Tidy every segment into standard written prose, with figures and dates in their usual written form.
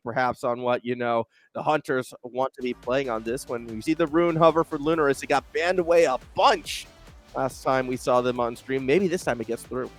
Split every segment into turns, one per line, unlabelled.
perhaps on what, the Hunters want to be playing on this one. We see the rune hover for Lunirs. It got banned away a bunch last time we saw them on stream. Maybe this time it gets through.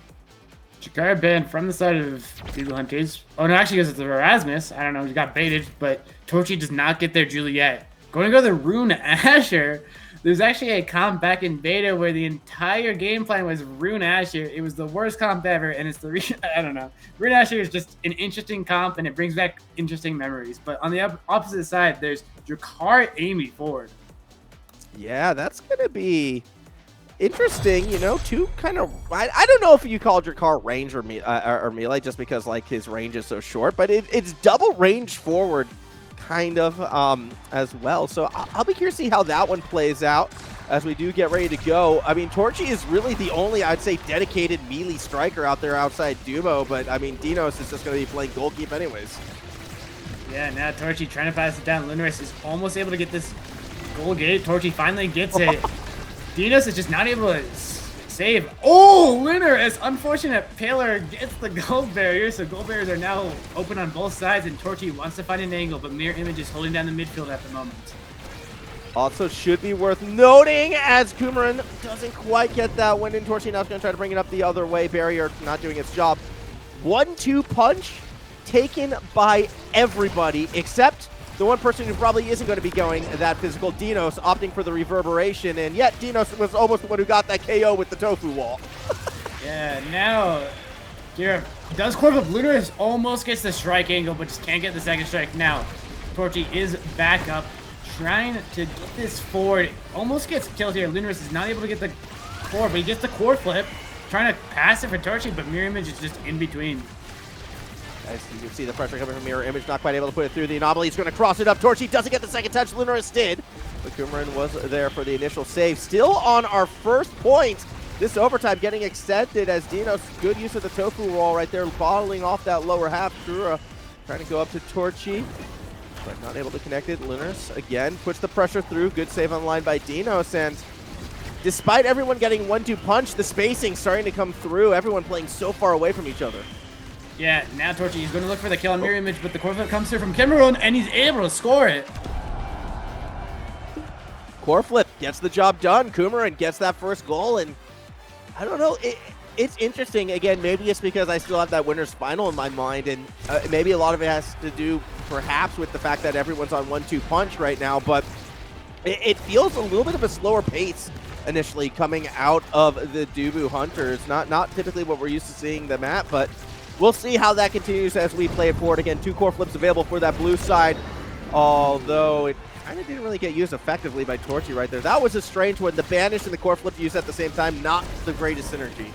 Jakar banned from the side of Dubu Hunters. Oh, no, actually, because it's the Erasmus. I don't know, he got baited, but Torrchi does not get there, Juliet. Going to go the Rune Asher. There's actually a comp back in beta where the entire game plan was Rune Asher. It was the worst comp ever, and it's the I don't know. Rune Asher is just an interesting comp, and it brings back interesting memories. But on the opposite side, there's Jakar Amy Ford.
Yeah, that's going to be interesting, two kind of... I don't know if you call Jakar range or melee, just because, his range is so short, but it's double range forward kind of as well. So I'll be curious to see how that one plays out as we do get ready to go. I mean, Torrchi is really the only, I'd say, dedicated melee striker out there outside Dubo, but I mean, deenos is just going to be playing goalkeep anyways.
Yeah, now Torrchi trying to pass it down. Lunirs is almost able to get this goal gate. Torrchi finally gets it. deenos is just not able to save. Oh, Lunirs! Unfortunate. Paler gets the gold barrier, so gold barriers are now open on both sides, and Torrchi wants to find an angle, but MirrorImage is holding down the midfield at the moment.
Also should be worth noting as Coomeron doesn't quite get that win in. Torrchi now is going to try to bring it up the other way. Barrier not doing its job. 1-2 punch taken by everybody except the one person who probably isn't going to be going that physical, deenos, opting for the reverberation, and yet deenos was almost the one who got that KO with the tofu wall.
Yeah, now Kira does core up. Lunirs almost gets the strike angle, but just can't get the second strike. Now Torrchi is back up, trying to get this forward. Almost gets killed here. Lunirs is not able to get the core, but he gets the core flip. Trying to pass it for Torrchi, but MirrorImage is just in between.
As you can see the pressure coming from MirrorImage, not quite able to put it through. The anomaly is going to cross it up. Torrchi doesn't get the second touch. Lunirs did, but Coomeron was there for the initial save. Still on our first point. This overtime getting extended as deenos, good use of the tofu wall right there, bottling off that lower half. Kruha trying to go up to Torrchi, but not able to connect it. Lunirs again puts the pressure through. Good save on line by deenos, and despite everyone getting 1-2 punch, the spacing starting to come through. Everyone playing so far away from each other.
Yeah, now Torrchi is going to look for the kill on MirrorImage, but the core flip comes through from Coomeron, and he's able to score it.
Core flip gets the job done. Coomeron gets that first goal, and I don't know. It's interesting. Again, maybe it's because I still have that winner's final in my mind, and maybe a lot of it has to do perhaps with the fact that everyone's on 1-2 punch right now, but it feels a little bit of a slower pace initially coming out of the Dubu Hunters. Not typically what we're used to seeing them at, but we'll see how that continues as we play it forward. Again, 2 core flips available for that blue side, although it kind of didn't really get used effectively by Torrchi right there. That was a strange one. The banish and the core flip used at the same time, not the greatest synergy.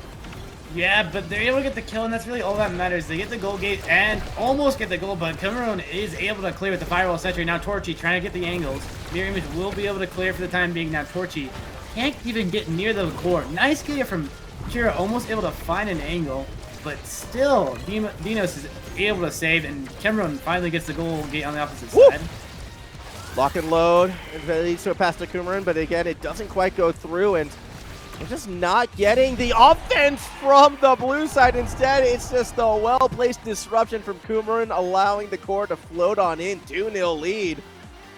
Yeah, but they're able to get the kill, and that's really all that matters. They get the goal gate and almost get the goal, but Coomeron is able to clear with the firewall sentry. Now Torrchi trying to get the angles. MirrorImage will be able to clear for the time being. Now Torrchi can't even get near the core. Nice clear from Kira, almost able to find an angle, but still deenos is able to save, and Coomeron finally gets the goal gate on the opposite side.
Lock and load, and leads to a pass to Coomeron, but again, it doesn't quite go through, and we're just not getting the offense from the blue side. Instead, it's just a well-placed disruption from Coomeron, allowing the core to float on in. 2-0 lead.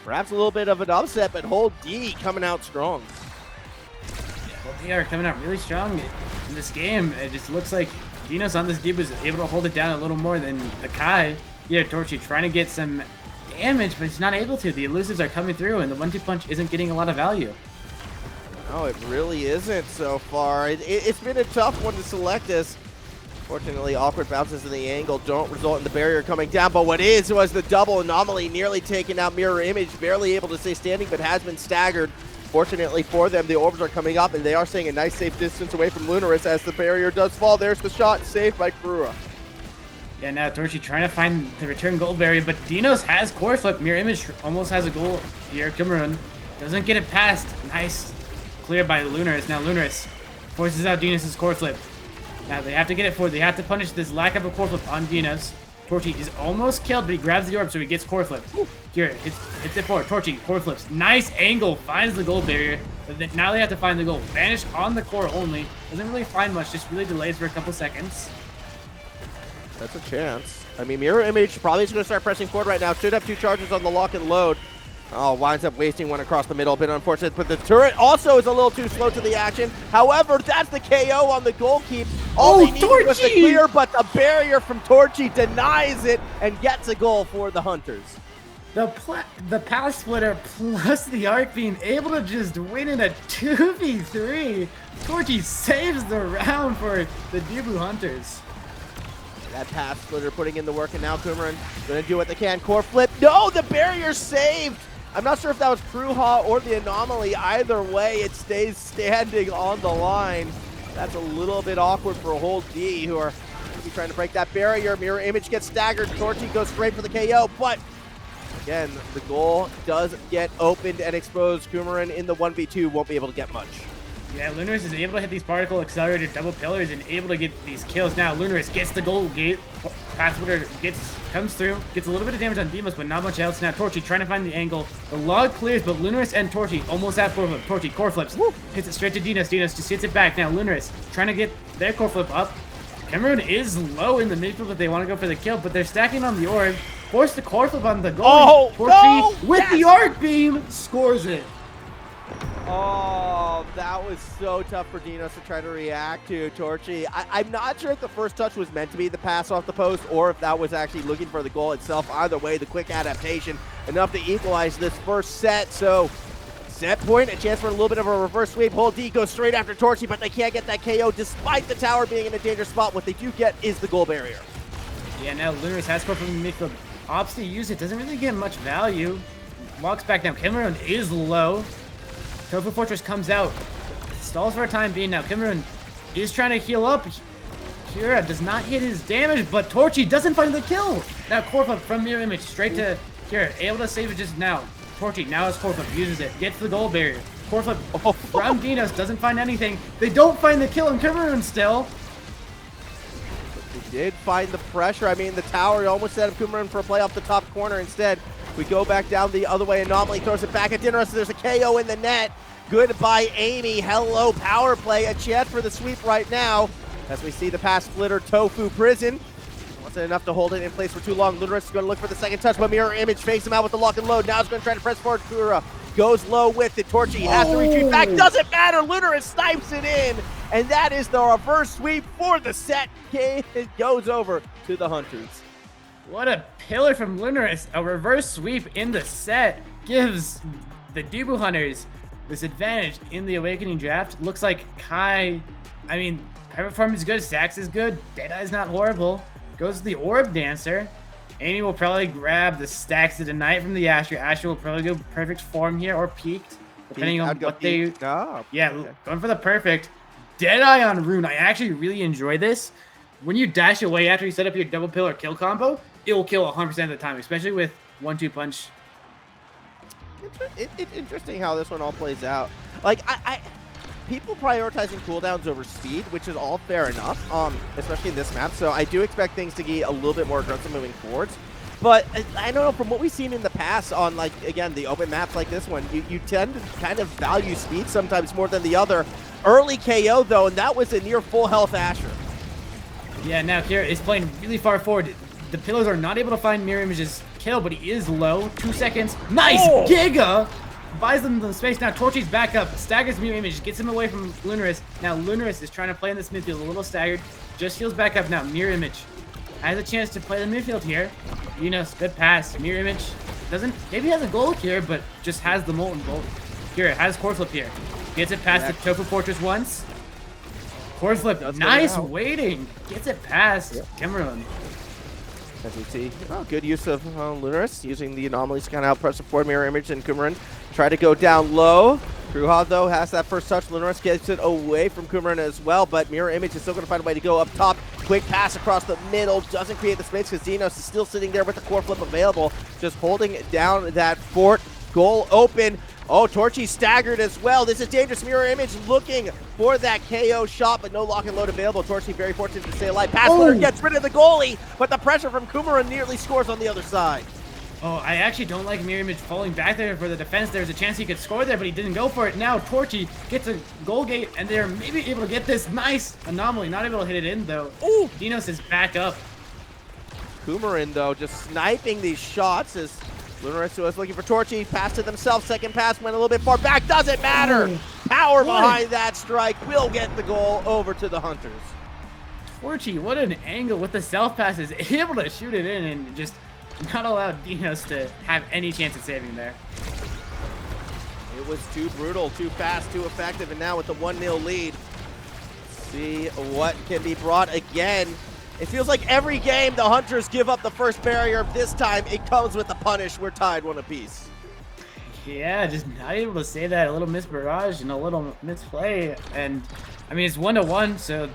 Perhaps a little bit of an upset, but Hold D coming out strong.
Well, they are coming out really strong in this game. It just looks like deenos on this Dubu is able to hold it down a little more than the Kai. Yeah, Torrchi trying to get some damage, but he's not able to. The elusives are coming through, and the 1-2 punch isn't getting a lot of value.
No, it really isn't so far. It's been a tough one to select this. Fortunately, awkward bounces in the angle don't result in the barrier coming down, but what was the double anomaly nearly taking out MirrorImage, barely able to stay standing, but has been staggered. Fortunately for them, the orbs are coming up, and they are staying a nice safe distance away from Lunirs as the barrier does fall. There's the shot, saved by Kruha.
Yeah, now Torrchi trying to find the return goal barrier, but deenos has core flip. MirrorImage almost has a goal here. Coomeron doesn't get it past. Nice clear by Lunirs. Now Lunirs forces out deenos' core flip. Now they have to get it forward. They have to punish this lack of a core flip on deenos. Torrchi is almost killed, but he grabs the orb, so he gets core flip. Here, hits it forward. Torrchi, core flips. Nice angle, finds the goal barrier. But then now they have to find the goal. Vanish on the core only. Doesn't really find much, just really delays for a couple seconds.
That's a chance. I mean, MirrorImage probably is going to start pressing forward right now. Should have 2 charges on the lock and load. Oh, winds up wasting one across the middle. Bit unfortunate, but the turret also is a little too slow to the action. However, that's the KO on the goal keep. All they needed was the clear, but the barrier from Torrchi denies it and gets a goal for the Hunters.
The Palace Splitter plus the Arc Beam able to just win in a 2v3. Torrchi saves the round for the Dubu Hunters.
That pass splitter putting in the work, and now Coomeron going to do what they can. Core flip. No, the barrier's saved. I'm not sure if that was Kruha or the anomaly. Either way, it stays standing on the line. That's a little bit awkward for a whole D, who are trying to break that barrier. MirrorImage gets staggered. Torrchi goes straight for the KO, but again, the goal does get opened and exposed. Coomeron in the 1v2 won't be able to get much.
Yeah, Lunirs is able to hit these particle accelerated double pillars and able to get these kills. Now Lunirs gets the gold gate. Password comes through, gets a little bit of damage on deenos, but not much else. Now Torrchi trying to find the angle. The log clears, but Lunirs and Torrchi almost have core flip. Torrchi core flips, hits it straight to deenos. Deenos just hits it back. Now Lunirs trying to get their core flip up. Coomeron is low in the midfield, but they want to go for the kill, but they're stacking on the orb. Force the core flip on the goal.
Oh,
Torrchi with the arc beam scores it.
Oh, that was so tough for deenos to try to react to. Torrchi, I'm not sure if the first touch was meant to be the pass off the post or if that was actually looking for the goal itself. Either way, the quick adaptation enough to equalize this first set. So set point, a chance for a little bit of a reverse sweep. Whole D goes straight after Torrchi, but they can't get that KO despite the tower being in a dangerous spot. What they do get is the goal barrier.
Yeah, now Lunirs has scored from the midfield. Opts to use it, doesn't really get much value. Walks back down. Coomeron is low. Tofu Fortress comes out. Stalls for a time being now. Coomeron is trying to heal up. Kira does not hit his damage, but Torrchi doesn't find the kill. Now core flip from MirrorImage straight to Kira. Able to save it just now. Torrchi now has core flip, uses it, gets the goal barrier. Core flip from deenos, doesn't find anything. They don't find the kill, and Coomeron still.
They did find the pressure. I mean, the tower almost set up Coomeron for a play off the top corner. Instead, we go back down the other way. Anomaly throws it back at deenos. There's a KO in the net. Good by Amy. Hello, power play. A chance for the sweep right now as we see the pass splitter Tofu Prison. Wasn't enough to hold it in place for too long. Lunirs is going to look for the second touch, but MirrorImage fakes him out with the lock and load. Now he's going to try to press forward. Kruha goes low with it. Torrchi has to retreat back. Doesn't matter. Lunirs snipes it in. And that is the reverse sweep for the set. It goes over to the Hunters.
What a pillar from Lunirs. A reverse sweep in the set gives the Dubu Hunters this advantage in the Awakening draft. Looks like Kai, I mean, Private Farm is good, Sax is good, Deadeye's not horrible. Goes to the Orb Dancer. Amy will probably grab the Stacks of the Night from the Asher. Asher will probably go perfect form here or peaked, depending on what they... Yeah, okay. Going for the perfect. Deadeye on Rune. I actually really enjoy this. When you dash away after you set up your double pillar kill combo, it will kill 100% of the time, especially with 1-2 punch.
It's interesting how this one all plays out. Like, people prioritizing cooldowns over speed, which is all fair enough, especially in this map. So I do expect things to get a little bit more aggressive moving forwards. But I don't know, from what we've seen in the past on, like, again, the open maps like this one, you tend to kind of value speed sometimes more than the other. Early KO, though, and that was a near full health Asher. Yeah,
now Kira is playing really far forward. The pillars are not able to find MirrorImage's kill, but he is low. 2 seconds. Nice! Oh! Giga! Buys them the space. Now Torrchi's back up. Staggers MirrorImage. Gets him away from Lunirs. Now Lunirs is trying to play in this midfield. A little staggered. Just heals back up now. MirrorImage has a chance to play the midfield here. Good pass. MirrorImage doesn't... Maybe has a goal here, but just has the Molten Bolt. Here, has core flip here. Gets it past the Tofu Fortress once. Core flip. Nice waiting. Gets it past Coomeron.
As we see, good use of Lunirs, using the anomalies to kind of help press forward. MirrorImage and Coomeron try to go down low. Kruha, though, has that first touch. Lunirs gets it away from Coomeron as well, but MirrorImage is still going to find a way to go up top. Quick pass across the middle. Doesn't create the space because deenos is still sitting there with the core flip available. Just holding down that fort. Goal open. Oh, Torrchi staggered as well. This is dangerous. MirrorImage looking for that KO shot, but no lock and load available. Torrchi very fortunate to stay alive. Password gets rid of the goalie, but the pressure from Coomeron nearly scores on the other side.
Oh, I actually don't like MirrorImage falling back there for the defense. There's a chance he could score there, but he didn't go for it. Now Torrchi gets a goal gate, and they're maybe able to get this nice anomaly. Not able to hit it in, though. Ooh. deenos is back up.
Coomeron, though, just sniping these shots as Lunirs was looking for Torrchi. Pass to themselves. Second pass went a little bit far back. Doesn't matter. Power behind that strike will get the goal over to the Hunters.
Torrchi, what an angle with the self passes, able to shoot it in and just not allow deenos to have any chance of saving there.
It was too brutal, too fast, too effective, and now with the 1-0 lead, see what can be brought again. It feels like every game the Hunters give up the first barrier. This time it comes with the punish. We're tied 1 apiece.
Yeah, just not able to say that. A little misbarrage and a little misplay. And, I mean, it's 1-1, so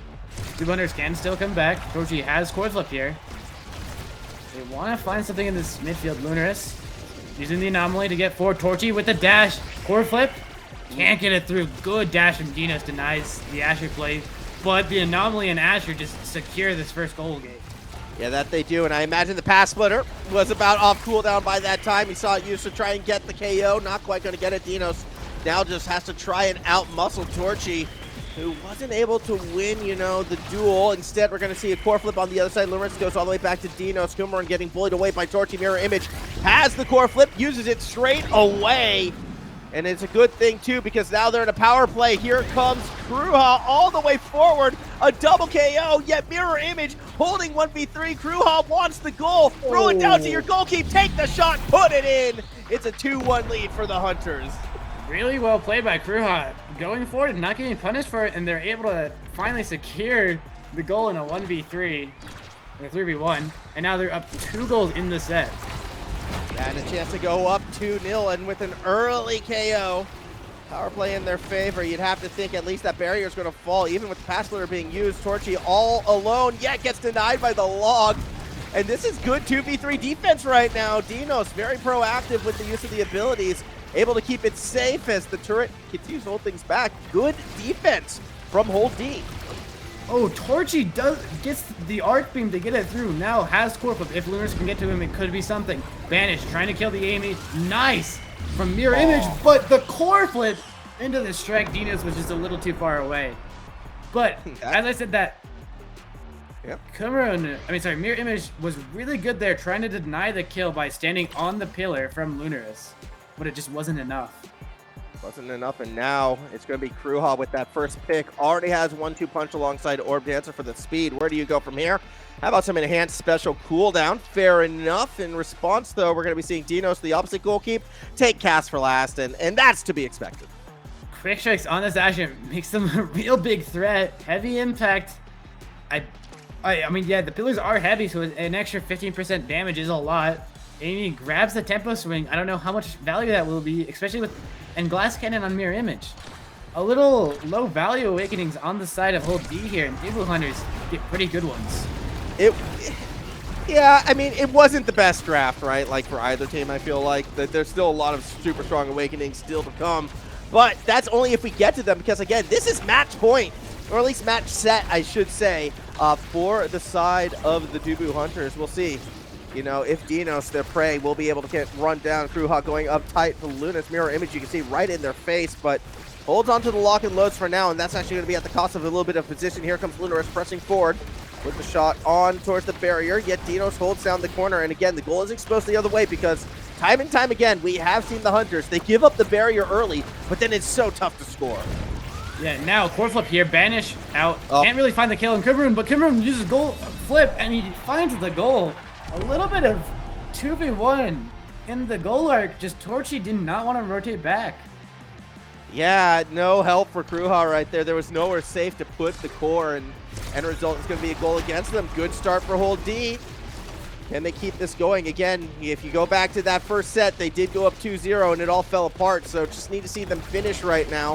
Dubu Hunters can still come back. Torrchi has core flip here. They want to find something in this midfield. Lunirs using the anomaly to get forward. Torrchi with the dash. Core flip. Can't get it through. Good dash from deenos. Denies the Asher play. But the anomaly and Asher just secure this first goal gate.
Yeah, that they do, and I imagine the pass splitter was about off cooldown by that time. He saw it used to try and get the KO. Not quite going to get it. deenos now just has to try and out-muscle Torrchi, who wasn't able to win, you know, the duel. Instead, we're going to see a core flip on the other side. Lunirs goes all the way back to deenos. Coomeron getting bullied away by Torrchi. MirrorImage has the core flip, uses it straight away. And it's a good thing, too, because now they're in a power play. Here comes Kruha all the way forward. A double KO, yet MirrorImage holding 1v3. Kruha wants the goal. Throw it down to your goalkeeper. Take the shot. Put it in. It's a 2-1 lead for the Hunters.
Really well played by Kruha. Going forward and not getting punished for it, and they're able to finally secure the goal in a 1v3, or a 3v1. And now they're up 2 goals in the set.
And a chance to go up 2-0, and with an early KO, power play in their favor, you'd have to think at least that barrier is going to fall, even with the pass splitter being used. Torrchi all alone, yet gets denied by the log. And this is good 2v3 defense right now. deenos very proactive with the use of the abilities, able to keep it safe as the turret continues to hold things back. Good defense from Hold D.
Oh, Torrchi gets the arc beam to get it through. Now has core flip. If Lunirs can get to him, it could be something. Banish trying to kill the Amy. Nice from MirrorImage, but the core flip into the strike. deenos was just a little too far away. But as I said that, Coomeron, MirrorImage was really good there, trying to deny the kill by standing on the pillar from Lunirs, but it just wasn't enough.
Wasn't enough, and now it's going to be Kruha with that first pick. Already has 1-2 punch alongside Orb Dancer for the speed. Where do you go from here? How about some enhanced special cooldown? Fair enough. In response, though, we're going to be seeing deenos, the opposite goalkeeper, take cast for last, and that's to be expected.
Quick strikes on this action makes them a real big threat. Heavy impact. I mean, yeah, the pillars are heavy, so an extra 15% damage is a lot. Amy grabs the tempo swing. I don't know how much value that will be, especially with and glass cannon on MirrorImage. A little low value awakenings on the side of Hold D here, and Dubu Hunters get pretty good ones.
Yeah, I mean, it wasn't the best draft, right? Like for either team, I feel like that there's still a lot of super strong awakenings still to come. But that's only if we get to them, because again, this is match point, or at least match set, I should say, for the side of the Dubu Hunters. We'll see. You know, if deenos, their prey, will be able to get run down. Kruha going up tight for Lunirs. MirrorImage, you can see right in their face, but holds on to the lock and loads for now, and that's actually going to be at the cost of a little bit of position. Here comes Lunirs pressing forward with the shot on towards the barrier, yet deenos holds down the corner, and again, the goal is exposed the other way because time and time again, we have seen the Hunters. They give up the barrier early, but then it's so tough to score.
Yeah, now core flip here, Banish out. Can't really find the kill in Coomeron, but Coomeron uses goal flip, and he finds the goal. A little bit of 2v1 in the goal arc. Just Torrchi did not want to rotate back.
Yeah, no help for Kruha right there. There was nowhere safe to put the core, and end result is going to be a goal against them. Good start for Hold D. Can they keep this going? Again, if you go back to that first set, they did go up 2-0 and it all fell apart, so just need to see them finish right now.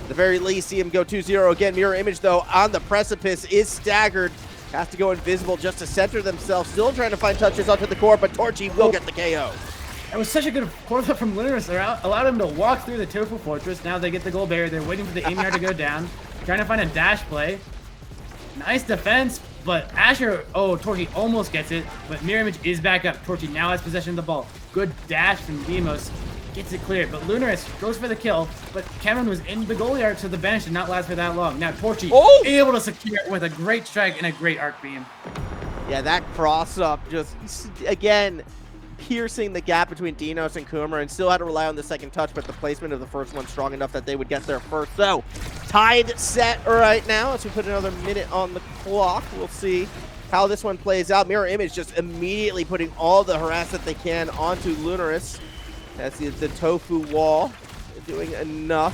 At the very least, see him go 2-0 again. MirrorImage, though, on the precipice, is staggered. Has to go invisible just to center themselves. Still trying to find touches onto the core, but Torrchi will get the KO.
That was such a good core flip from Lunirs. They allowed him to walk through the Tofu Fortress. Now they get the goal barrier. They're waiting for the aim yard to go down. Trying to find a dash play. Nice defense, but Torrchi almost gets it, but MirrorImage is back up. Torrchi now has possession of the ball. Good dash from deenos. Gets it cleared, but Lunirs goes for the kill, but Kevin was in the goalie arc, so the bench did not last for that long. Now Torrchi able to secure it with a great strike and a great arc beam.
Yeah, that cross-up just, again, piercing the gap between deenos and Coomeron. Still had to rely on the second touch, but the placement of the first one strong enough that they would get there first. So, tied set right now as we put another minute on the clock. We'll see how this one plays out. MirrorImage just immediately putting all the harass that they can onto Lunirs. That's the tofu wall. Doing enough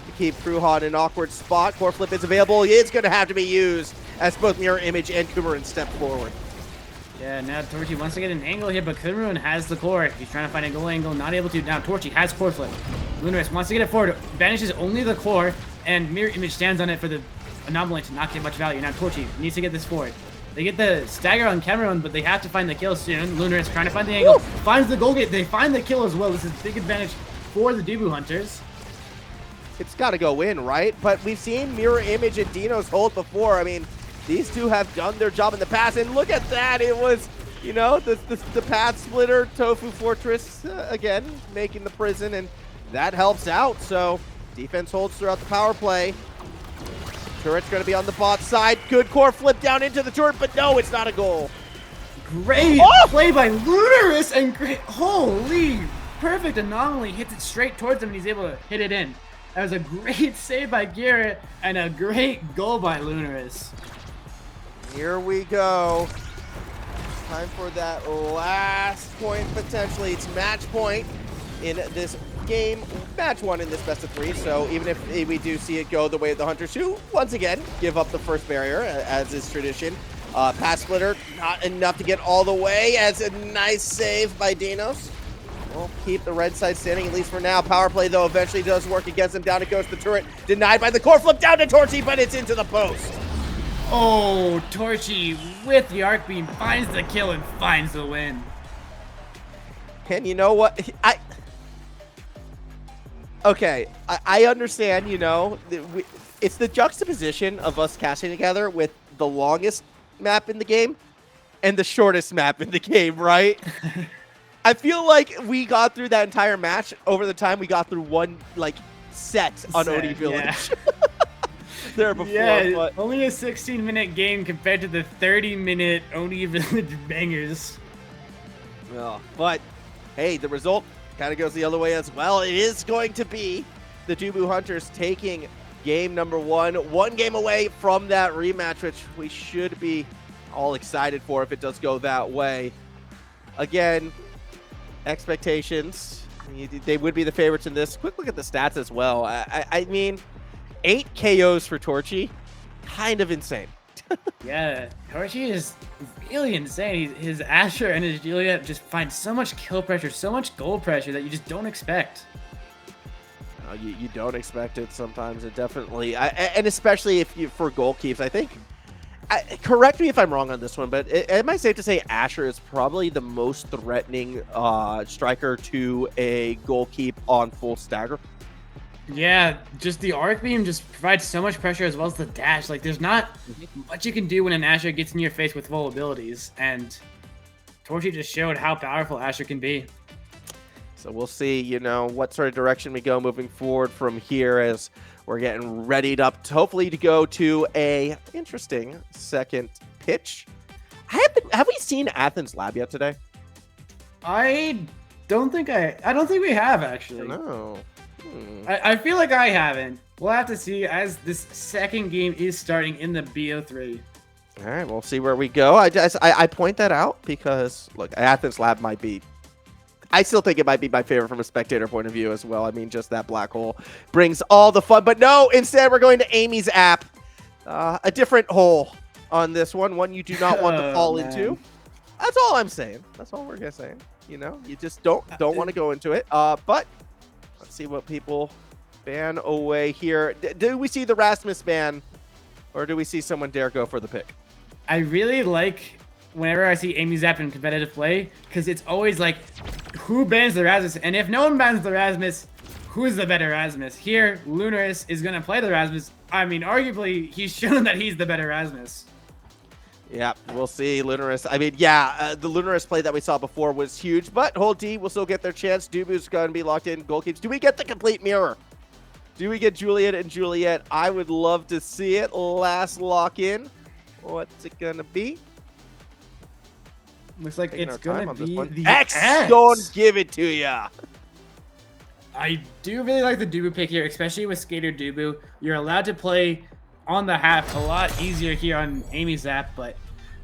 to keep Kruha in an awkward spot. Core flip is available. It's going to have to be used as both MirrorImage and Coomeron step forward.
Yeah, now Torrchi wants to get an angle here, but Coomeron has the core. He's trying to find a goal angle, not able to. Now Torrchi has core flip. Lunirs wants to get it forward, banishes only the core, and MirrorImage stands on it for the anomaly to not get much value. Now Torrchi needs to get this forward. They get the stagger on Coomeron, but they have to find the kill soon. Lunirs trying to find the angle, finds the goal gate. They find the kill as well. This is a big advantage for the Dubu Hunters.
It's got to go in, right? But we've seen MirrorImage and deenos hold before. I mean, these two have done their job in the past, and look at that. It was, you know, the path splitter, Tofu Fortress, again, making the prison, and that helps out. So defense holds throughout the power play. Turret's going to be on the bot side. Good core flip down into the turret, but no, it's not a goal.
Great play by Lunirs, and great, holy, perfect anomaly. Hits it straight towards him, and he's able to hit it in. That was a great save by Garrett, and a great goal by Lunirs.
Here we go. Time for that last point, potentially. It's match point in this game. Match one in this best of three. So even if we do see it go the way of the Hunters, who, once again, give up the first barrier, as is tradition. Pass splitter, not enough to get all the way, as a nice save by deenos. We'll keep the red side standing, at least for now. Power play, though, eventually does work against them. Down it goes the turret. Denied by the core flip down to Torrchi, but it's into the post.
Oh, Torrchi with the arc beam finds the kill and finds the win.
And you know what? I understand, you know, it's the juxtaposition of us casting together with the longest map in the game and the shortest map in the game, right? I feel like we got through that entire match over the time we got through one, like, set on OD Village.
Yeah.
There before,
yeah,
but
only a 16-minute game compared to the 30-minute OD Village bangers.
well, but hey, the result kind of goes the other way as well. It is going to be the Dubu Hunters taking game number one game away from that rematch, which we should be all excited for if it does go that way. Again, expectations, they would be the favorites in this. Quick look at the stats as well. I mean, 8 KOs for Torrchi, kind of insane.
Yeah, Torrchi is really insane. His Asher and his Juliet just find so much kill pressure, so much goal pressure that you just don't expect.
You don't expect it sometimes. It definitely, and especially if you for goal keeps. I think. Correct me if I'm wrong on this one, but am I safe to say Asher is probably the most threatening striker to a goal keep on full stagger?
Yeah, just the arc beam just provides so much pressure as well as the dash. Like, there's not much you can do when an Asher gets in your face with full abilities, and Torrchi just showed how powerful Asher can be.
So we'll see, you know, what sort of direction we go moving forward from here as we're getting readied up to hopefully to go to a interesting second pitch. Have we seen Athens Lab yet today?
I don't think we have, actually.
No.
I feel like I haven't. We'll have to see as this second game is starting in the BO3.
All right, we'll see where we go. I point that out because, look, Athens Lab might be... I still think it might be my favorite from a spectator point of view as well. I mean, just that black hole brings all the fun. But no, instead we're going to Amy's app. A different hole on this one you do not want to fall into. That's all I'm saying. That's all we're going to say. You know, you just don't want to go into it. But let's see what people ban away here. Do we see the Rasmus ban, or do we see someone dare go for the pick?
I really like whenever I see Amy's app in competitive play, because it's always like, who bans the Rasmus? And if no one bans the Rasmus, who's the better Rasmus? Here, Lunirs is going to play the Rasmus. I mean, arguably, he's shown that he's the better Rasmus.
Yeah, we'll see. Lunirs. I mean, yeah, the Lunirs play that we saw before was huge, but Hold D will still get their chance. Dubu's going to be locked in. Goalkeepers. Do we get the complete mirror? Do we get Juliet and Juliet? I would love to see it. Last lock in. What's it going to be?
Looks like
Taking
it's
our time
gonna
on this
be
one.
the
X,
X.
don't give it to ya.
I do really like the Dubu pick here, especially with Skater Dubu. You're allowed to play on the half a lot easier here on Amy Zap, but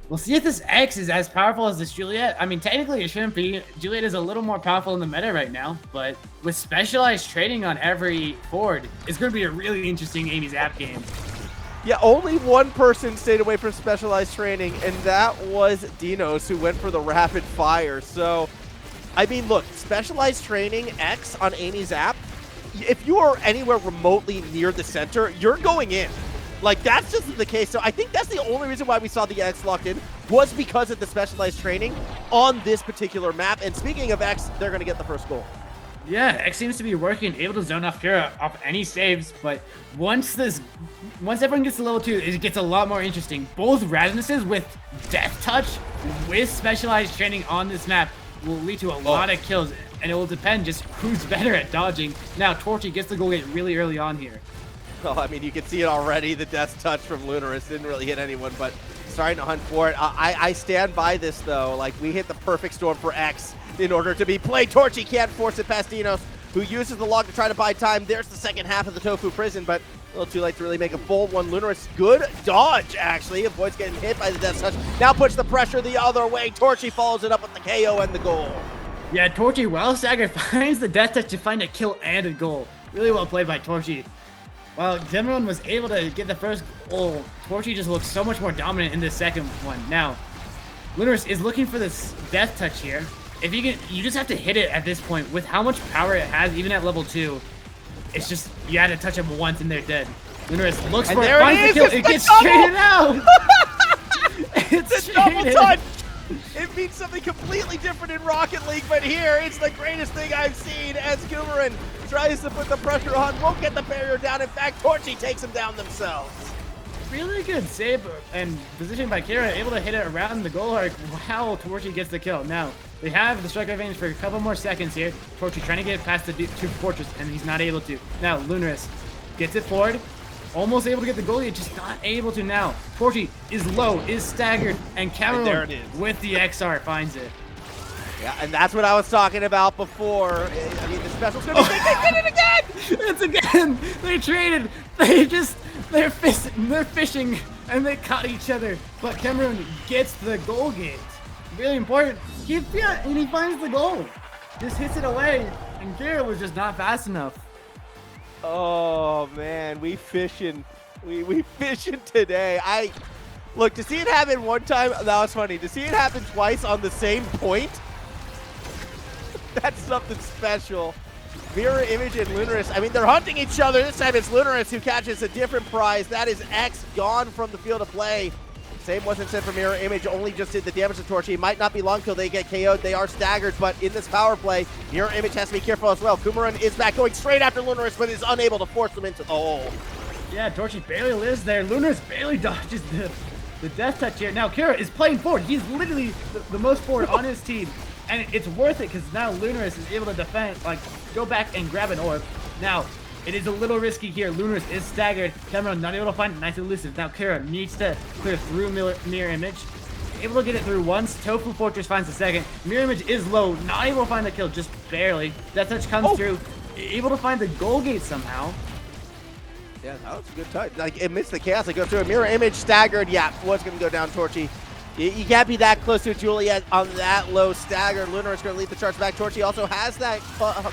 we'll see if this X is as powerful as this Juliet. I mean, technically it shouldn't be. Juliet is a little more powerful in the meta right now, but with specialized trading on every board, it's going to be a really interesting Amy Zap game.
Yeah, only one person stayed away from specialized training, and that was deenos, who went for the rapid fire. So, I mean, look, specialized training X on Amy's app, if you are anywhere remotely near the center, you're going in. Like, that's just the case. So I think that's the only reason why we saw the X locked in, was because of the specialized training on this particular map. And speaking of X, they're going to get the first goal.
Yeah, X seems to be working, able to zone off Kruha off any saves, but once everyone gets to level 2, it gets a lot more interesting. Both Rasmuses with Death Touch, with specialized training on this map, will lead to a lot of kills, and it will depend just who's better at dodging. Now, Torrchi gets the goal gate really early on here.
Well, I mean, you can see it already. The Death Touch from Lunirs didn't really hit anyone, but starting to hunt for it. I stand by this, though. Like, we hit the perfect storm for X in order to be played. Torrchi can't force it past deenos, who uses the log to try to buy time. There's the second half of the Tofu prison, but a little too late to really make a bold one. Lunirs, good dodge, actually. Avoids getting hit by the Death Touch. Now puts the pressure the other way. Torrchi follows it up with the KO and the goal.
Yeah, Torrchi, well staggered, finds the Death Touch to find a kill and a goal. Really well played by Torrchi. While Coomeron was able to get the first goal, Torrchi just looks so much more dominant in this second one. Now, Lunirs is looking for this Death Touch here. If you can, you just have to hit it at this point. With how much power it has, even at level 2, it's just, you had to touch them once and they're dead. Lunirs looks for it, finds the kill, it gets traded out!
It's a double touch! It means something completely different in Rocket League, but here it's the greatest thing I've seen as Coomeron tries to put the pressure on, won't get the barrier down. In fact, Torrchi takes them down themselves.
Really good save and position by Kira, able to hit it around the goal arc while Torrchi gets the kill. Now, they have the strike advantage for a couple more seconds here. Torrchi trying to get past the two fortress, and he's not able to. Now, Lunirs gets it forward, almost able to get the goal, yet just not able to now. Torrchi is low, is staggered, and Coomeron with the XR finds it.
Yeah, and that's what I was talking about before. I mean, the special's gonna be big. They did it again!
It's again! They traded! They're fishing, and they caught each other. But Coomeron gets the goal gate. Really important. And he finds the goal. Just hits it away, and Kira was just not fast enough.
Oh man, we fishing. We fishing today. Look, to see it happen one time, that was funny. To see it happen twice on the same point, that's something special. MirrorImage and Lunirs, I mean, they're hunting each other. This time it's Lunirs who catches a different prize. That is X gone from the field of play. Same wasn't said for MirrorImage, only just did the damage to Torrchi. It might not be long till they get KO'd. They are staggered, but in this power play, MirrorImage has to be careful as well. Coomeron is back going straight after Lunirs, but is unable to force them into the hole.
Yeah, Torrchi barely lives there. Lunirs barely dodges the Death Touch here. Now Kira is playing forward. He's literally the most forward on his team. And it's worth it because now Lunirs is able to defend, like, go back and grab an orb. Now, it is a little risky here. Lunirs is staggered. Coomeron not able to find it. Nice and elusive. Now Kira needs to clear through MirrorImage. Able to get it through once. Tofu Fortress finds the second. MirrorImage is low. Not able to find the kill, just barely. Death Touch comes through. Able to find the goal gate somehow.
Yeah, that was a good touch. Like, it missed the chaos. It goes through. MirrorImage staggered. Yeah, was going to go down Torrchi. You can't be that close to Juliet on that low stagger. Lunar is going to lead the charge back. Torrchi also has that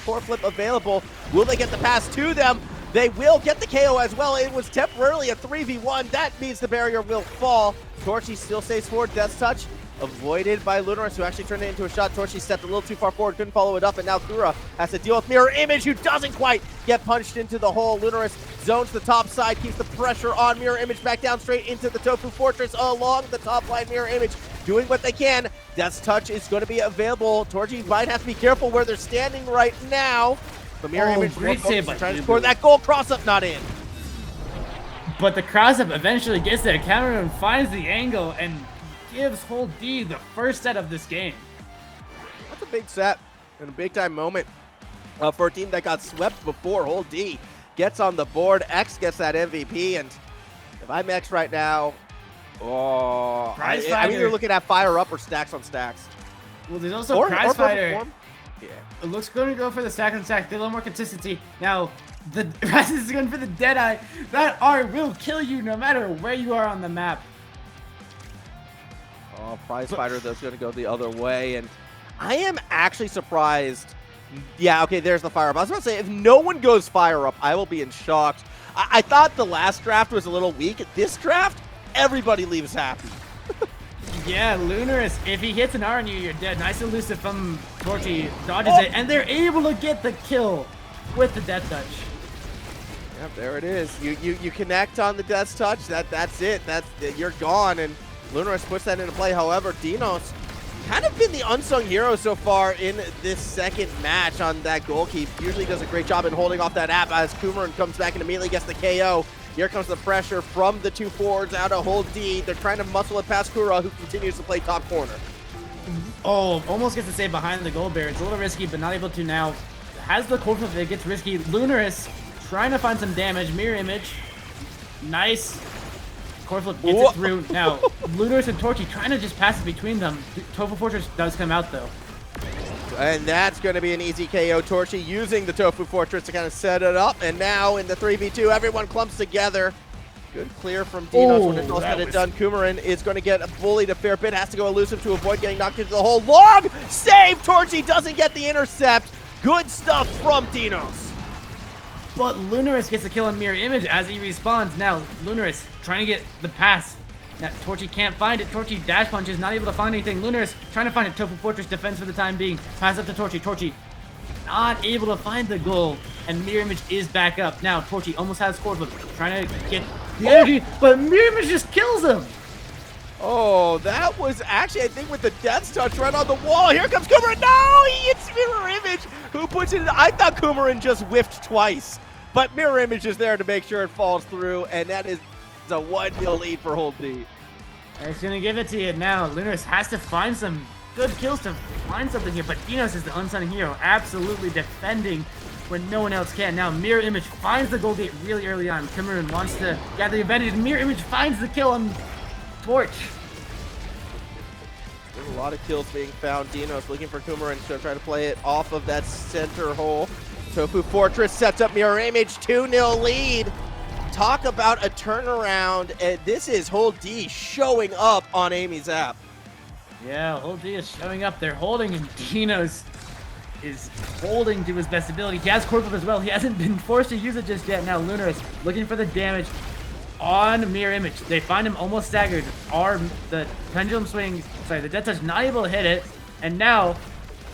core flip available. Will they get the pass to them? They will get the KO as well. It was temporarily a 3v1. That means the barrier will fall. Torrchi still stays forward. Death Touch avoided by Lunirs, who actually turned it into a shot. Torrchi stepped a little too far forward, couldn't follow it up, and now Kruha has to deal with MirrorImage, who doesn't quite get punched into the hole. Lunirs zones the top side, keeps the pressure on. MirrorImage back down straight into the Tofu Fortress along the top line. MirrorImage doing what they can. Death Touch is going to be available. Torrchi might have to be careful where they're standing right now. But MirrorImage
great save by
trying to score that goal. Cross-up not in.
But the cross-up eventually gets there. Coomeron finds the angle and gives Hold D the first set of this game.
That's a big set and a big-time moment for a team that got swept before. Hold D gets on the board. X gets that MVP, and if I'm X right now, I'm either looking at fire up or stacks on stacks.
Well, there's also
Or
Prize
perfect
Fighter.
form. Yeah.
It looks going to go for the stack and stack. A little more consistency. Now, the Razz is going for the Deadeye. That R will kill you no matter where you are on the map.
Oh, Prize Fighter, though, is going to go the other way. And I am actually surprised. Yeah, okay, there's the fire up. I was about to say, if no one goes fire up, I will be in shock. I thought the last draft was a little weak. This draft, everybody leaves happy.
Yeah, Lunirs, if he hits an R on you, you're dead. Nice elusive from Torrchi, dodges it, and they're able to get the kill with the Death Touch.
Yep, there it is. You connect on the Death Touch, that's it. You're gone, and Lunirs puts that into play. However, deenos kind of been the unsung hero so far in this second match on that goal keep. Usually does a great job in holding off that app as Coomeron comes back and immediately gets the KO. Here comes the pressure from the two forwards out of hold D. They're trying to muscle it past Kruha, who continues to play top corner.
Oh, almost gets to stay behind the goal bear. It's a little risky, but not able to now. Has the core flip, it gets risky. Lunirs trying to find some damage. Mirror image. Nice. Core flip gets it through. Now, Lunirs and Torrchi trying to just pass it between them. Tofu Fortress does come out, though.
And that's going to be an easy KO. Torrchi using the Tofu Fortress to kind of set it up. And now in the 3v2, everyone clumps together. Good clear from deenos when it's all said and done. Coomeron is going to get bullied a fair bit. Has to go elusive to avoid getting knocked into the hole. Long save! Torrchi doesn't get the intercept. Good stuff from deenos.
But Lunirs gets the kill on Mirror Image as he respawns. Now, Lunirs trying to get the pass. Now, Torrchi can't find it. Torrchi dash punches, not able to find anything. Lunirs trying to find a Tofu Fortress defense for the time being. Pass up to Torrchi. Torrchi not able to find the goal. And Mirror Image is back up. Now, Torrchi almost has scored, but trying to get the energy. But Mirror Image just kills him.
Oh, that was actually, I think, with the Death Touch right on the wall. Here comes Coomeron. No, he hits Mirror Image. Who puts it in? I thought Coomeron just whiffed twice. But Mirror Image is there to make sure it falls through. And that is a 1-0 lead for Hold D.
He's going to give it to you now. Lunirs has to find some good kills to find something here. But deenos is the unsung hero. Absolutely defending when no one else can. Now, Mirror Image finds the goal gate really early on. Coomeron wants to gather the advantage. Mirror Image finds the kill on Torch.
There's a lot of kills being found. deenos looking for Coomeron to try to play it off of that center hole. Tofu Fortress sets up Mirror Image, 2-0 lead. Talk about a turnaround. This is Hold D showing up on Amy's app.
Yeah, Hold D is showing up. They're holding, and deenos is holding to his best ability. He has core flip as well. He hasn't been forced to use it just yet. Now Lunirs looking for the damage on Mirror Image. They find him almost staggered. The pendulum swing, the Death Touch not able to hit it. And now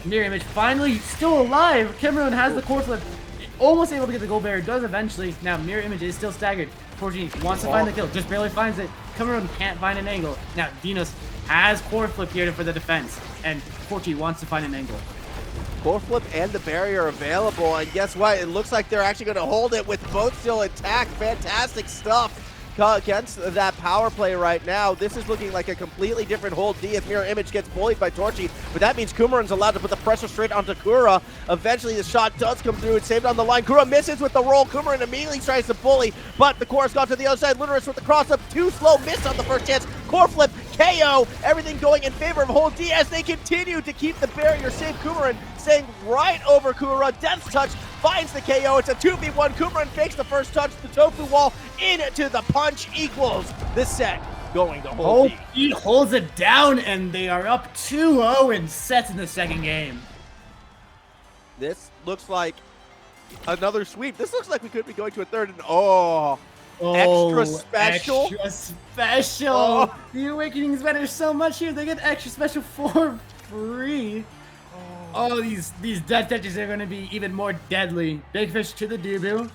Mirror Image finally still alive. Coomeron has the core flip. Almost able to get the goal barrier, does eventually. Now Mirror Image is still staggered. Torrchi wants to find the kill, just barely finds it. Coomeron can't find an angle. Now deenos has core flip here for the defense, and Torrchi wants to find an angle.
Core flip and the barrier available, and guess what? It looks like they're actually going to hold it with both still intact. Fantastic stuff against that power play right now. This is looking like a completely different Hold D if Mirror Image gets bullied by Torrchi, but that means Coomeron's allowed to put the pressure straight onto Kruha. Eventually the shot does come through. It's saved on the line. Kruha misses with the roll. Coomeron immediately tries to bully, but the core has gone to the other side. Lunirs with the cross up, too slow, missed on the first chance. Core flip, KO, everything going in favor of Hold D as they continue to keep the barrier safe. Coomeron staying right over Kruha. Death Touch finds the KO. It's a 2v1. Coomeron fakes the first touch. The Tofu wall into the punch equals the set going to Hold D.
He holds it down, and they are up 2-0 in sets in the second game.
This looks like another sweep. This looks like we could be going to a third. And extra special.
Extra special.
Oh.
The Awakenings matter so much here. They get extra special for free. Oh, these Death Touches are going to be even more deadly. Big fish to the Dubu.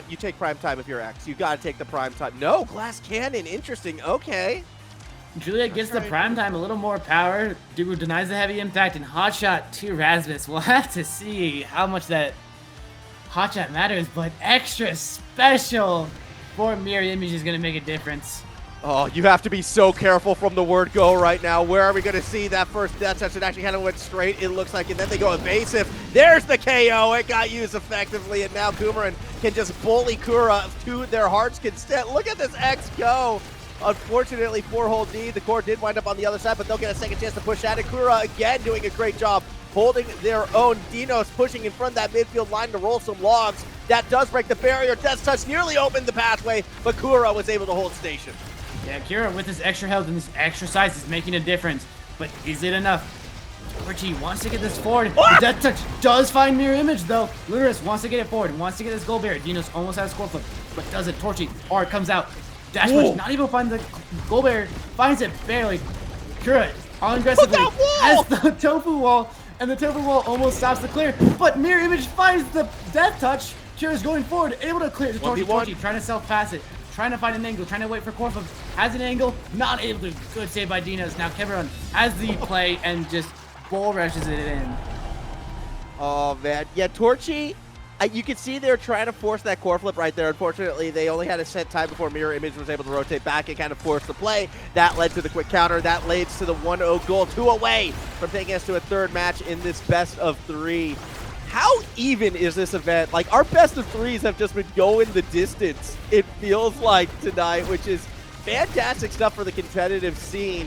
You take prime time if you're X. You got to take the prime time. No, glass cannon. Interesting. Okay.
Juliet gets the prime time, a little more power. Dubu denies the heavy impact, and hotshot to Rasmus. We'll have to see how much that hotshot matters, but extra special for Mirror Image is going to make a difference.
Oh, you have to be so careful from the word go right now. Where are we going to see that first Death Touch? It actually kind of went straight, it looks like, and then they go evasive. There's the KO. It got used effectively, and now Coomeron can just bully Kruha to their heart's content. Look at this X go. Unfortunately, 4-hold D. The core did wind up on the other side, but they'll get a second chance to push at it. Kruha again doing a great job holding their own. deenos pushing in front of that midfield line to roll some logs. That does break the barrier. Death Touch nearly opened the pathway, but Kruha was able to hold station.
Yeah, Kira with his extra health and this extra size is making a difference. But is it enough? Torrchi wants to get this forward. The Death Touch does find Mirror Image though. Lunirs wants to get it forward, wants to get this gold barrier. deenos almost has a score flip, but does it. Torrchi, or it comes out. Dash punch, not able to find the gold barrier, finds it barely. Kira, on aggressively, has the tofu wall, and the tofu wall almost stops the clear, but Mirror Image finds the Death Touch. Kira's going forward, able to clear. Torrchi trying to self-pass it, trying to find an angle, trying to wait for core flip, has an angle, not able to. Good save by deenos. Now Coomeron has the play and just bull rushes it in.
Oh man, yeah, Torrchi, you can see they're trying to force that core flip right there. Unfortunately, they only had a set time before Mirror Image was able to rotate back and kind of force the play. That led to the quick counter. That leads to the 1-0 goal, 2 away from taking us to a third match in this best of 3. How even is this event? Like, our best of 3s have just been going the distance, it feels like, tonight, which is fantastic stuff for the competitive scene.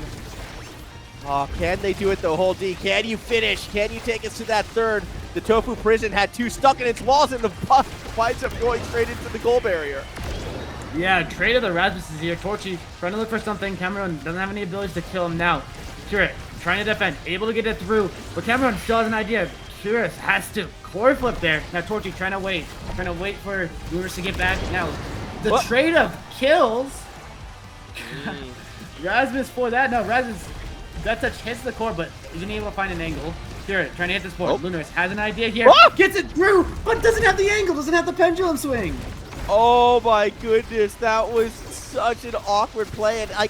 Oh, can they do it the whole D? Can you finish? Can you take us to that third? The Tofu Prison had 2 stuck in its walls, and the buff winds up going straight into the goal barrier.
Yeah, trade of the Rasmus is here. Torrchi trying to look for something. Coomeron doesn't have any abilities to kill him now. Kira trying to defend, able to get it through, but Coomeron still has an idea. Kira has to core flip there. Now Torrchi trying to wait for Lunirs to get back. Now the trade of kills. Rasmus for that. No, Rasmus. That touch hits the core, but isn't able to find an angle. Kira trying to hit this board. Lunirs has an idea here. Gets it through, but doesn't have the angle, doesn't have the pendulum swing.
Oh my goodness, that was such an awkward play. And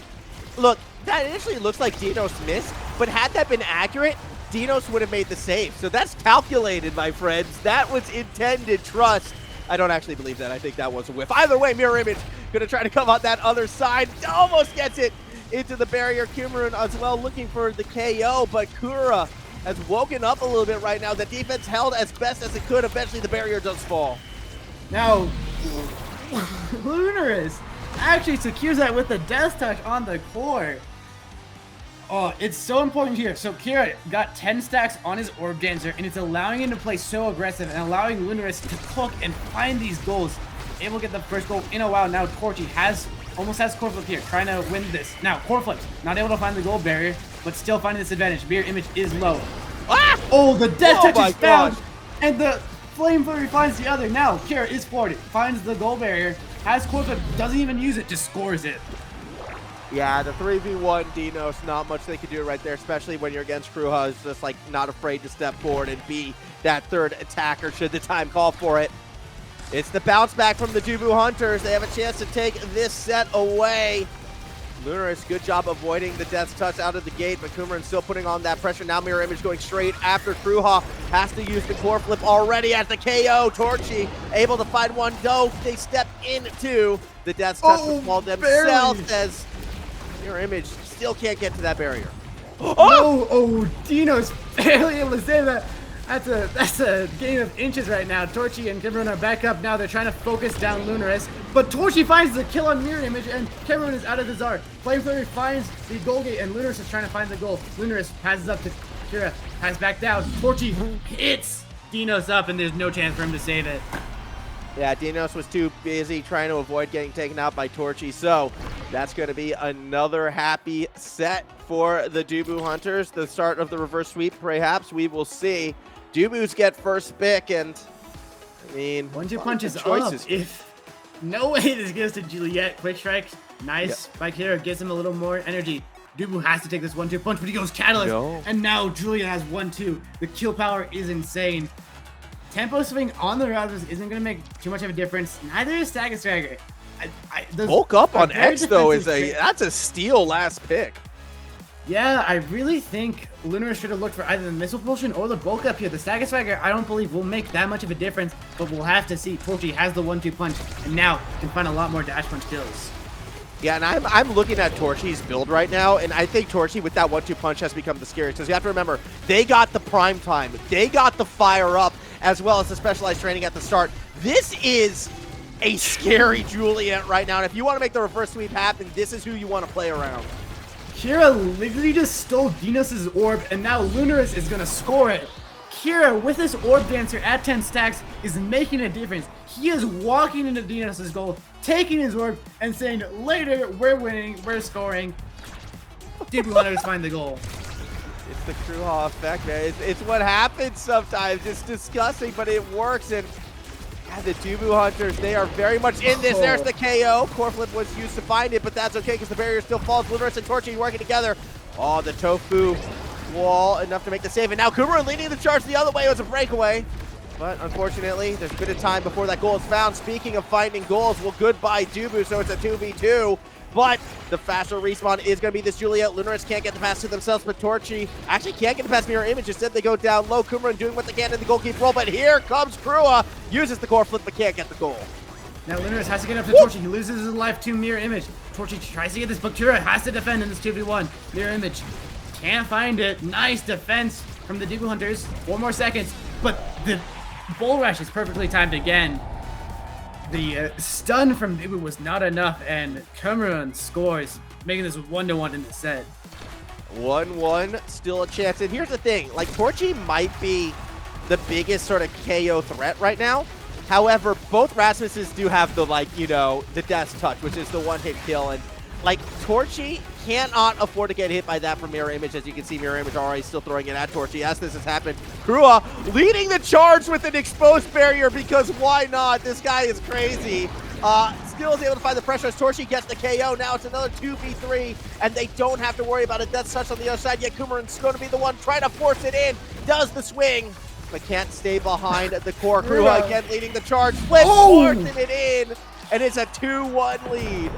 look, that initially looks like deenos missed, but had that been accurate, deenos would have made the save. So that's calculated, my friends. That was intended trust. I don't actually believe that. I think that was a whiff. Either way, Mirror Image gonna try to come out that other side. Almost gets it into the barrier. Coomeron as well looking for the KO, but Kruha has woken up a little bit right now. The defense held as best as it could. Eventually the barrier does fall.
Now, Lunirs actually secures that with the Death Touch on the core. Oh, it's so important here. So Kira got 10 stacks on his Orb Dancer, and it's allowing him to play so aggressive and allowing Lunirs to cook and find these goals. Able to get the first goal in a while. Now Torrchi almost has core flip here, trying to win this. Now, core flips, not able to find the gold barrier, but still finding this advantage. Mirror Image is low. Oh, the Death Touch is found, and the Flame Flurry finds the other. Now, Kira is forward, finds the gold barrier, has core flip, doesn't even use it, just scores it.
Yeah, the 3v1 deenos, not much they can do right there, especially when you're against Kruha, who's just like not afraid to step forward and be that third attacker should the time call for it. It's the bounce back from the Dubu Hunters. They have a chance to take this set away. Lunirs, good job avoiding the Death Touch out of the gate, but Coomeron still putting on that pressure. Now Mirror Image going straight after Kruha. Has to use the core flip already at the KO. Torrchi able to find one, though they step into the Death Touch wall themselves as Mirror Image still can't get to that barrier.
deenos barely able to save that. That's a game of inches right now. Torrchi and Coomeron are back up now. They're trying to focus down Lunirs, but Torrchi finds the kill on Mirror Image, and Coomeron is out of the Tsar. Flame Flurry finds the goal gate, and Lunirs is trying to find the goal. Lunirs passes up to Kira, passes back down. Torrchi hits deenos up, and there's no chance for him to save it.
Yeah, deenos was too busy trying to avoid getting taken out by Torrchi, so that's going to be another happy set for the Dubu Hunters. The start of the reverse sweep, perhaps. We will see. Dubu's get first pick, and I mean,
1-2 punches up. If no way this goes to Juliet. Quick strike, nice by Kira, gives him a little more energy. Dubu has to take this 1-2 punch, but he goes Catalyst, and now Juliet has 1-2. The kill power is insane. Tempo swing on the routers isn't going to make too much of a difference. Neither is Stagger Swagger.
Bulk up on X though that's a steal last pick.
Yeah, I really think Lunirs should have looked for either the missile propulsion or the bulk up here. The Stagger Swagger, I don't believe will make that much of a difference, but we'll have to see. Torrchi has the 1-2 punch, and now can find a lot more dash punch kills.
Yeah, and I'm looking at Torrchi's build right now, and I think Torrchi with that 1-2 punch has become the scariest, because you have to remember, they got the prime time, they got the fire up, as well as the specialized training at the start. This is a scary Juliet right now. And if you want to make the reverse sweep happen, this is who you want to play around.
Kira literally just stole Deenos' orb, and now Lunirs is gonna score it. Kira, with his orb dancer at 10 stacks, is making a difference. He is walking into Deenos' goal, taking his orb, and saying, later, we're winning, we're scoring. Dubu Hunters find the goal.
It's the Kruha effect, man. It's what happens sometimes. It's disgusting, but it works. And yeah, the Dubu Hunters, they are very much in this. There's the KO. Core flip was used to find it, but that's okay because the barrier still falls. Lunirs and Torrchi working together. Oh, the tofu wall enough to make the save. And now Coomeron leading the charge the other way. It was a breakaway. But unfortunately, there's a bit of time before that goal is found. Speaking of finding goals, well, goodbye Dubu, so it's a 2v2. But the faster respawn is going to be this Juliet. Lunirs can't get the pass to themselves, but Torrchi actually can't get the pass MirrorImage. Instead, they go down low. Coomeron doing what they can in the goalkeeper role, but here comes Kruha. Uses the core flip, but can't get the goal.
Now Lunirs has to get up to Torrchi. He loses his life to MirrorImage. Torrchi tries to get this, but Kruha has to defend in this 2v1. MirrorImage can't find it. Nice defense from the Dubu Hunters. 4 more seconds, but the bull rush is perfectly timed again. The stun from Dubu was not enough, and Coomeron scores, making this 1-1 in the set.
1-1, still a chance. And here's the thing, like, Torrchi might be the biggest sort of KO threat right now. However, both Rasmuses do have the, like, you know, the death touch, which is the one-hit kill. And, like, Torrchi cannot afford to get hit by that from MirrorImage. As you can see, MirrorImage already still throwing it at Torrchi as this has happened. Kruha leading the charge with an exposed barrier because why not? This guy is crazy. Still is able to find the pressure as Torrchi gets the KO. Now it's another 2v3, and they don't have to worry about a death touch on the other side yet. Coomeron's going to be the one trying to force it in. Does the swing, but can't stay behind the core. Kruha again leading the charge. Flip, forcing it in, and it's a 2-1 lead.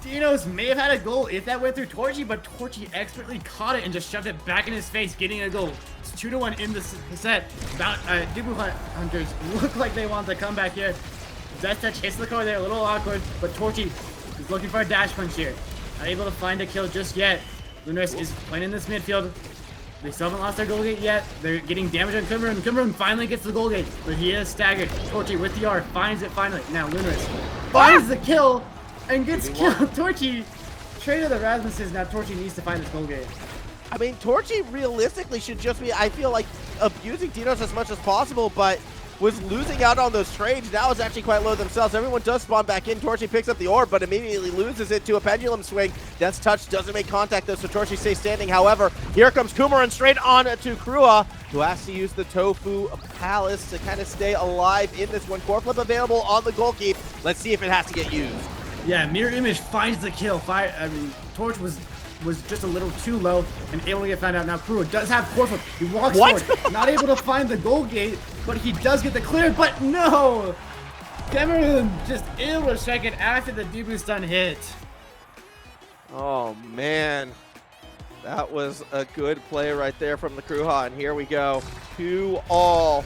Deenos may have had a goal if that went through Torrchi, but Torrchi expertly caught it and just shoved it back in his face, getting a goal. It's 2-1 in the set. Dubu Hunters look like they want to come back here. Death touch hits the core there, a little awkward, but Torrchi is looking for a dash punch here. Not able to find a kill just yet. Lunirs is playing in this midfield. They still haven't lost their goal gate yet. They're getting damage on Coomeron. Coomeron finally gets the goal gate, but he is staggered. Torrchi with the R finds it finally. Now Lunirs finds the kill and gets killed. Torrchi traded the Rasmuses. Now Torrchi needs to find this goal gate.
I mean, Torrchi realistically should just be, I feel like, abusing Deenos as much as possible, but was losing out on those trades. Now is actually quite low themselves. Everyone does spawn back in. Torrchi picks up the orb, but immediately loses it to a pendulum swing. Death's touch doesn't make contact though, so Torrchi stays standing. However, here comes Coomeron straight on to Kruha, who has to use the Tofu Palace to kind of stay alive in this one. Core flip available on the goalkeeper. Let's see if it has to get used.
Yeah, MirrorImage finds the kill. Torch was just a little too low and able to get found out. Now Kruha does have core flip. He walks forward, not able to find the goal gate, but he does get the clear, but no! Coomeron just able to strike it after the Dubu stun hit.
Oh man, that was a good play right there from the Kruha, and here we go. 2-all.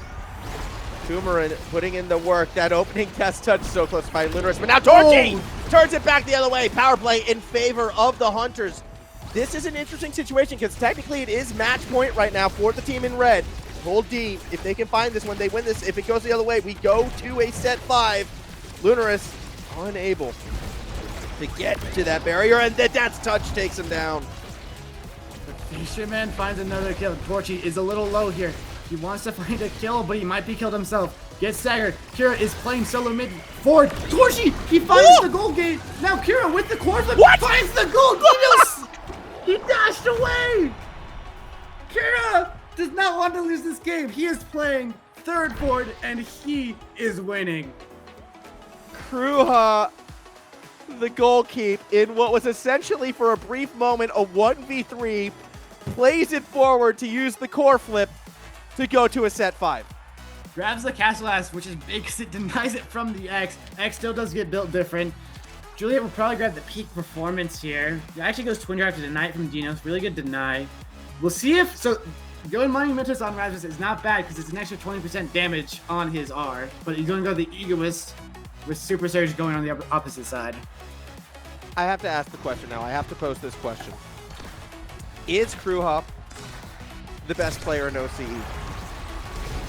Coomeron putting in the work. That opening test touch so close to find Lunirs, but now Torrchi turns it back the other way. Power play in favor of the Hunters. This is an interesting situation because technically it is match point right now for the team in red. Hold D. If they can find this when they win this, if it goes the other way, we go to a set 5. Lunirs unable to get to that barrier, and that's touch takes him down.
The Fisherman finds another kill. Torrchi is a little low here. He wants to find a kill, but he might be killed himself. Gets staggered. Kira is playing solo mid forward. Torrchi, he finds the goal gate. Now Kira with the core flip finds the goal. He dashed away. Kira does not want to lose this game. He is playing third forward, and he is winning.
Kruha, the goalkeeper, in what was essentially for a brief moment a 1v3, plays it forward to use the core flip to go to a set 5.
Grabs the castle ass, which is big because it denies it from the X. X still does get built different. Juliet will probably grab the peak performance here. It actually goes twin drive to deny it from Deenos. Really good deny. We'll see if, so going Monumentus on Rasmus is not bad because it's an extra 20% damage on his R, but he's going to go the Egoist with Super Surge going on the opposite side.
I have to ask the question now. I have to pose this question. Is Kruha the best player in OCE?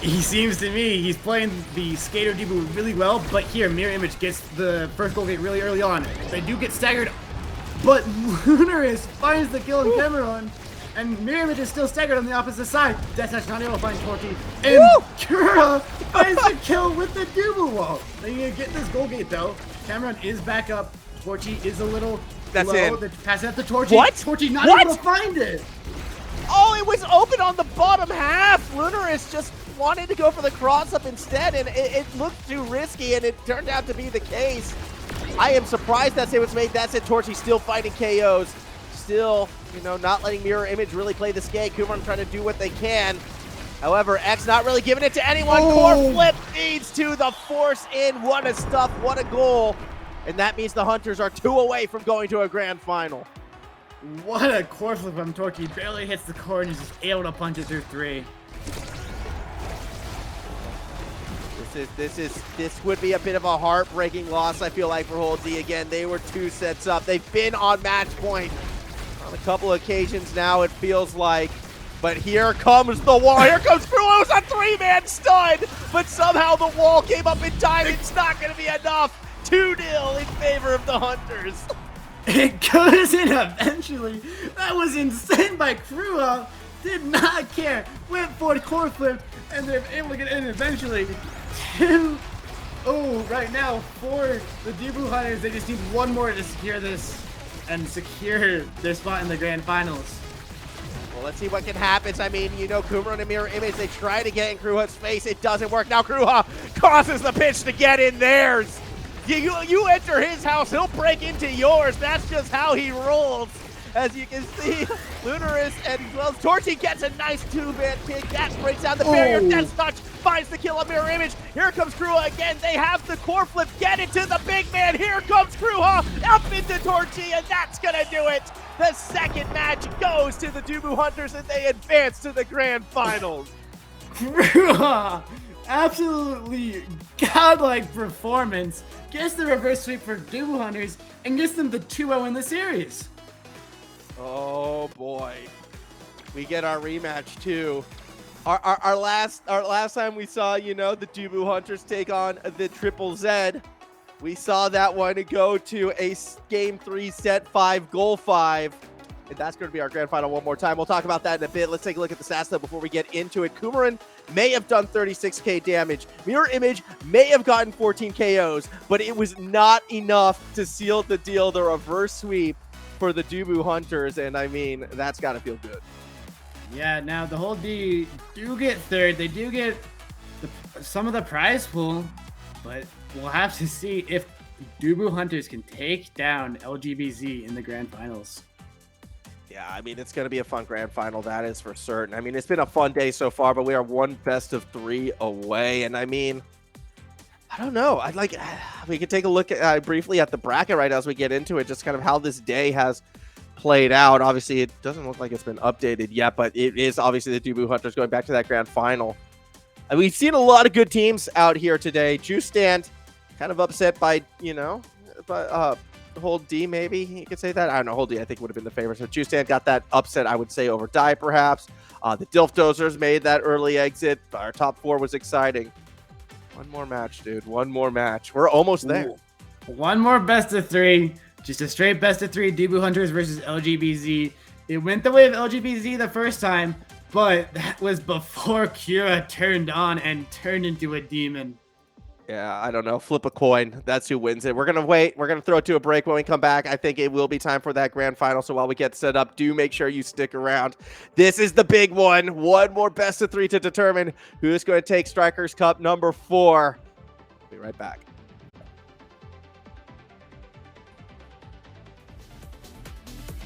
He seems to me he's playing the skater Dubu really well, but here MirrorImage gets the first goal gate really early on. They do get staggered, but Lunirs finds the kill in Coomeron, and MirrorImage is still staggered on the opposite side. That's not able to find Torrchi, and Kruha finds the kill with the Dubu wall. They need to get this goal gate though. Coomeron is back up. Torrchi is a little low. They're passing up to Torrchi.
What?
Torrchi not able to find it.
Oh, it was open on the bottom half. Lunirs just wanted to go for the cross-up instead, and it looked too risky, and it turned out to be the case. I am surprised that save was made. That's it. Torrchi still fighting KOs. Still, you know, not letting MirrorImage really play this game. Coomeron trying to do what they can. However, X not really giving it to anyone. Core flip leads to the force in. What a stuff. What a goal. And that means the Hunters are 2 away from going to a grand final.
What a core flip from Torrchi. Barely hits the core and is just able to punch it through 3.
This would be a bit of a heartbreaking loss, I feel like, for Hold D. Again, they were 2 sets up. They've been on match point on a couple of occasions now, it feels like. But here comes the wall. Here comes Kruha. It was a 3-man stud, but somehow the wall came up in time. It's not going to be enough. 2-0 in favor of the Hunters.
It goes in eventually. That was insane by Kruha. Did not care. Went for the core flip, and they're able to get in eventually. 2-0 right now for the Dubu Hunters. They just need one more to secure this and secure their spot in the grand finals.
Well, let's see what can happen. I mean, you know, Coomeron and MirrorImage, they try to get in Kruha's face. It doesn't work. Now Kruha crosses the pitch to get in theirs. You enter his house, he'll break into yours. That's just how he rolls. As you can see, Lunirs and well, Torrchi gets a nice 2-man kick. That breaks down the barrier. Death Touch finds the kill on MirrorImage. Here comes Kruha again. They have the core flip. Get it to the big man. Here comes Kruha up into Torrchi, and that's going to do it. The second match goes to the Dubu Hunters, and they advance to the grand finals.
Kruha, absolutely godlike performance. Gets the reverse sweep for Dubu Hunters and gets them the 2-0 in the series.
Oh boy, we get our rematch too. Our last time we saw, you know, the Dubu Hunters take on the Triple Z. We saw that one go to a game 3, set 5, goal 5. And that's going to be our grand final one more time. We'll talk about that in a bit. Let's take a look at the stats though before we get into it. Coomeron may have done 36k damage. MirrorImage may have gotten 14 KOs, but it was not enough to seal the deal, the reverse sweep for the Dubu Hunters. And I mean, that's got to feel good.
Yeah, now the Hold D do get third. They do get some of the prize pool, but we'll have to see if Dubu Hunters can take down LGBZ in the grand finals.
Yeah, I mean, it's going to be a fun grand final, that is for certain. I mean, it's been a fun day so far, but we are 1 best of 3 away. And I mean, I don't know. I'd like, we could take a look at, briefly at the bracket right as we get into it, just kind of how this day has played out. Obviously, it doesn't look like it's been updated yet, but it is obviously the Dubu Hunters going back to that grand final. And we've seen a lot of good teams out here today. Juice Stand kind of upset by, you know, Hold D, maybe you could say that. I don't know. Hold D, I think, would have been the favorite. So Juice Stand got that upset, I would say, over Die, perhaps. The Dilf Dozers made that early exit. Our top 4 was exciting. One more match, dude. One more match. We're almost there.
One more best of 3. Just a straight best of 3. Dubu Hunters versus LGBZ. It went the way of LGBZ the first time, but that was before Kruha turned on and turned into a demon.
Yeah, I don't know. Flip a coin. That's who wins it. We're going to wait. We're going to throw it to a break when we come back. I think it will be time for that grand final. So while we get set up, do make sure you stick around. This is the big one. One more best of 3 to determine who is going to take Strikers Cup number 4. Be right back.